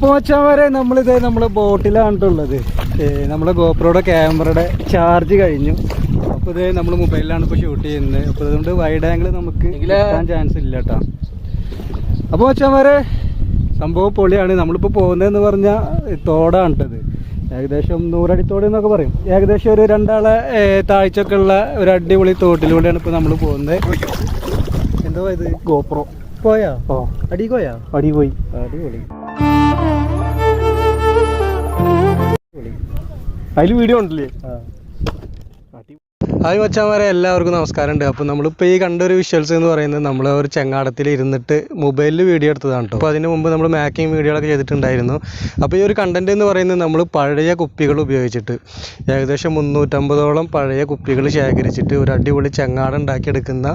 അപ്പോൾ വെച്ചാൽ വരെ നമ്മളിത് നമ്മളെ ബോട്ടിലാണിട്ടുള്ളത്. നമ്മളെ ഗോപ്രോയുടെ ക്യാമറയുടെ ചാർജ് കഴിഞ്ഞു. അപ്പോൾ ഇത് നമ്മൾ മൊബൈലിലാണ് ഇപ്പോൾ ഷൂട്ട് ചെയ്യുന്നത്. അപ്പോൾ അതുകൊണ്ട് വൈഡ് ആംഗിൾ നമുക്ക് കിട്ടാൻ ചാൻസ് ഇല്ല കേട്ടോ. അപ്പോൾ വെച്ചാൽ വരെ സംഭവം പൊളിയാണ്. നമ്മളിപ്പോൾ പോകുന്നതെന്ന് പറഞ്ഞാൽ തോടാണ് കേട്ടത്. ഏകദേശം 100 അടി തോട് എന്നൊക്കെ പറയും. ഏകദേശം ഒരു 2 ആളെ താഴ്ചയൊക്കെ ഉള്ള ഒരു അടിപൊളി തോട്ടിലൂടെയാണ് ഇപ്പോൾ നമ്മൾ പോകുന്നത്. എന്തോ ഇത് ഗോപ്രോ പോയാ? അടി പോയാ? അടി പോയി. അടിപൊളി. അതിൽ വീഡിയോ ഉണ്ടല്ലേ? ഹായ് മച്ചാന്മാരെ, എല്ലാവർക്കും നമസ്കാരമുണ്ട്. അപ്പോൾ നമ്മളിപ്പോൾ ഈ കണ്ടൊരു വിഷ്വൽസ് എന്ന് പറയുന്നത് നമ്മൾ ഒരു ചെങ്ങാടത്തിൽ ഇരുന്നിട്ട് മൊബൈലിൽ വീഡിയോ എടുത്തതാണ് കേട്ടോ. അപ്പോൾ അതിന് മുമ്പ് നമ്മൾ മേക്കിംഗ് വീഡിയോകളൊക്കെ ചെയ്തിട്ടുണ്ടായിരുന്നു. അപ്പോൾ ഈ ഒരു കണ്ടൻറ്റ് എന്ന് പറയുന്നത് നമ്മൾ പഴയ കുപ്പികൾ ഉപയോഗിച്ചിട്ട് ഏകദേശം 350ഓളം പഴയ കുപ്പികൾ ശേഖരിച്ചിട്ട് ഒരു അടിപൊളി ചെങ്ങാടം ഉണ്ടാക്കിയെടുക്കുന്ന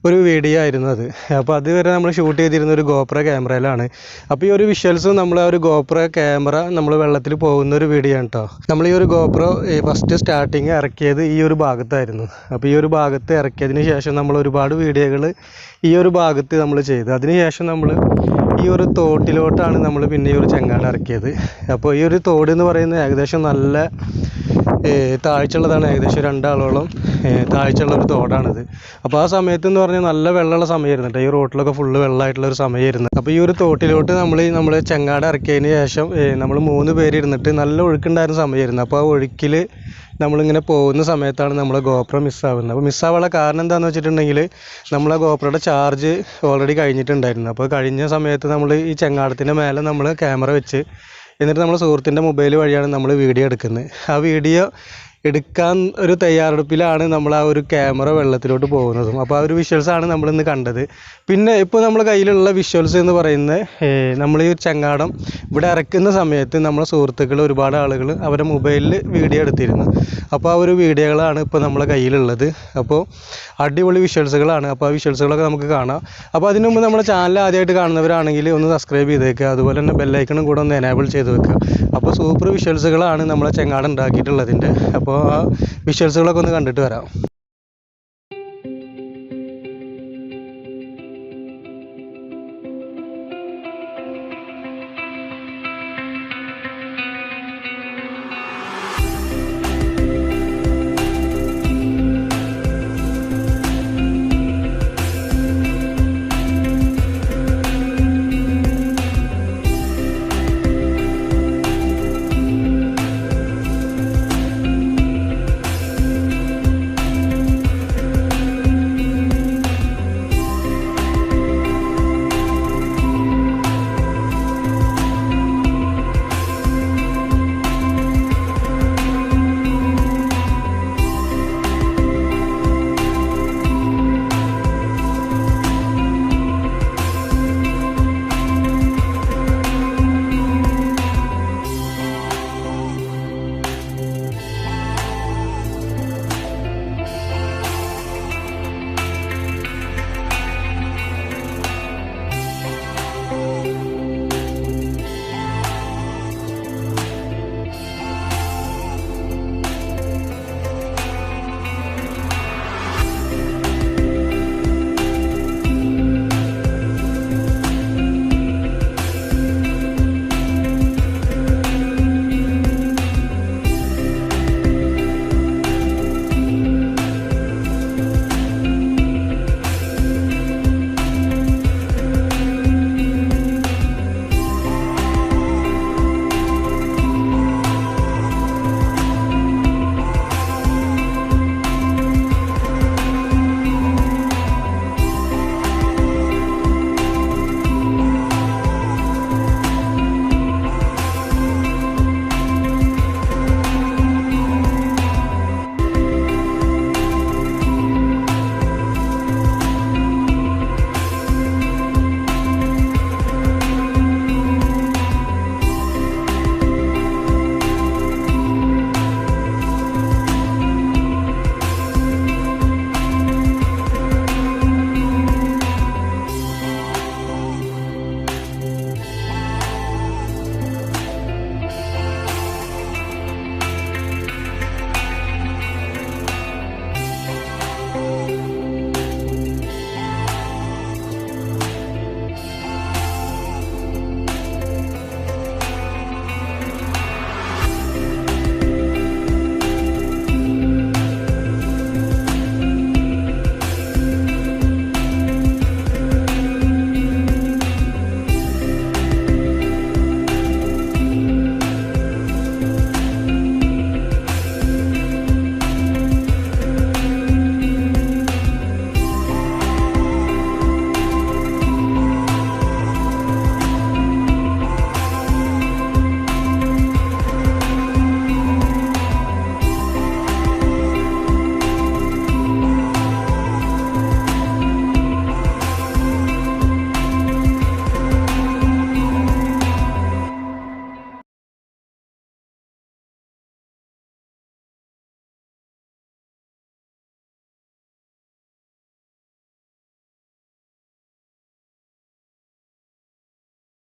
ഒരു വീഡിയോ ആയിരുന്നു അത്. അപ്പോൾ അതുവരെ നമ്മൾ ഷൂട്ട് ചെയ്തിരുന്ന ഒരു ഗോപ്രോ ക്യാമറയിലാണ്. അപ്പോൾ ഈ ഒരു വിഷ്വൽസും നമ്മൾ ആ ഒരു ഗോപ്രോ ക്യാമറ നമ്മൾ വെള്ളത്തിൽ പോകുന്ന ഒരു വീഡിയോ ആണ് കേട്ടോ. നമ്മൾ ഈ ഒരു ഗോപ്രോ ഫസ്റ്റ് സ്റ്റാർട്ടിങ് ഇറക്കിയത് ഈ ഒരു ഭാഗത്തായിരുന്നു. അപ്പോൾ ഈ ഒരു ഭാഗത്ത് ഇറക്കിയതിന് ശേഷം നമ്മൾ ഒരുപാട് വീഡിയോകൾ ഈ ഒരു ഭാഗത്ത് നമ്മൾ ചെയ്തു. അതിനുശേഷം നമ്മൾ ഈ ഒരു തോട്ടിലോട്ടാണ് നമ്മൾ പിന്നെ ഈ ഒരു ചെങ്ങാടം ഇറക്കിയത്. അപ്പോൾ ഈ ഒരു തോട് എന്ന് പറയുന്നത് ഏകദേശം നല്ല താഴ്ചയുള്ളതാണ്. ഏകദേശം 2 ആളോളം താഴ്ചയുള്ള ഒരു തോടാണിത്. അപ്പോൾ ആ സമയത്ത് എന്ന് പറഞ്ഞാൽ നല്ല വെള്ളമുള്ള സമയമായിരുന്നു കേട്ടോ. ഈ റോട്ടിലൊക്കെ ഫുള്ള് വെള്ളമായിട്ടുള്ള ഒരു സമയമായിരുന്നു. അപ്പോൾ ഈ ഒരു തോട്ടിലോട്ട് നമ്മൾ ചെങ്ങാടം ഇറക്കിയതിന് ശേഷം നമ്മൾ 3 പേര് ഇരുന്നിട്ട് നല്ല ഒഴുക്കുണ്ടായിരുന്ന സമയമായിരുന്നു. അപ്പോൾ ആ ഒഴുക്കിൽ നമ്മളിങ്ങനെ പോകുന്ന സമയത്താണ് നമ്മളെ ഗോപ്രോ മിസ്സാവുന്നത്. അപ്പോൾ മിസ്സാവാനുള്ള കാരണം എന്താണെന്ന് വെച്ചിട്ടുണ്ടെങ്കിൽ നമ്മളെ ഗോപ്രോയുടെ ചാർജ് ഓൾറെഡി കഴിഞ്ഞിട്ടുണ്ടായിരുന്നു. അപ്പോൾ കഴിഞ്ഞ സമയത്ത് നമ്മൾ ഈ ചെങ്ങാടത്തിൻ്റെ മേലെ നമ്മൾ ക്യാമറ വെച്ച് എന്നിട്ട് നമ്മൾ സുഹൃത്തിൻ്റെ മൊബൈൽ വഴിയാണ് നമ്മൾ വീഡിയോ എടുക്കുന്നത്. ആ വീഡിയോ എടുക്കാൻ ഒരു തയ്യാറെടുപ്പിലാണ് നമ്മൾ ആ ഒരു ക്യാമറ വെള്ളത്തിലോട്ട് പോകുന്നതും. അപ്പോൾ ആ ഒരു വിഷ്വൽസാണ് നമ്മളിന്ന് കണ്ടത്. പിന്നെ ഇപ്പോൾ നമ്മളെ കയ്യിലുള്ള വിഷ്വൽസ് എന്ന് പറയുന്നത് നമ്മൾ ഈ ചെങ്ങാടം ഇവിടെ ഇറക്കുന്ന സമയത്ത് നമ്മളെ സുഹൃത്തുക്കൾ ഒരുപാട് ആളുകൾ അവരുടെ മൊബൈലിൽ വീഡിയോ എടുത്തിരുന്നു. അപ്പോൾ ആ ഒരു വീഡിയോകളാണ് ഇപ്പോൾ നമ്മളെ കയ്യിലുള്ളത്. അപ്പോൾ അടിപൊളി വിഷ്വൽസുകളാണ്. അപ്പോൾ ആ വിഷ്വൽസുകളൊക്കെ നമുക്ക് കാണാം. അപ്പോൾ അതിനു മുമ്പ് നമ്മുടെ ചാനൽ ആദ്യമായിട്ട് കാണുന്നവരാണെങ്കിൽ ഒന്ന് സബ്സ്ക്രൈബ് ചെയ്തേക്കുക. അതുപോലെ തന്നെ ബെല്ലൈക്കണും കൂടെ ഒന്ന് എനേബിൾ ചെയ്ത് വെക്കുക. അപ്പോൾ സൂപ്പർ വിഷ്വൽസുകളാണ് നമ്മളെ ചെങ്ങാടം ഉണ്ടാക്കിയിട്ടുള്ളതിൻ്റെ. അപ്പോൾ ആ വിഷ്വൽസുകളൊക്കെ ഒന്ന് കണ്ടിട്ട് വരാം.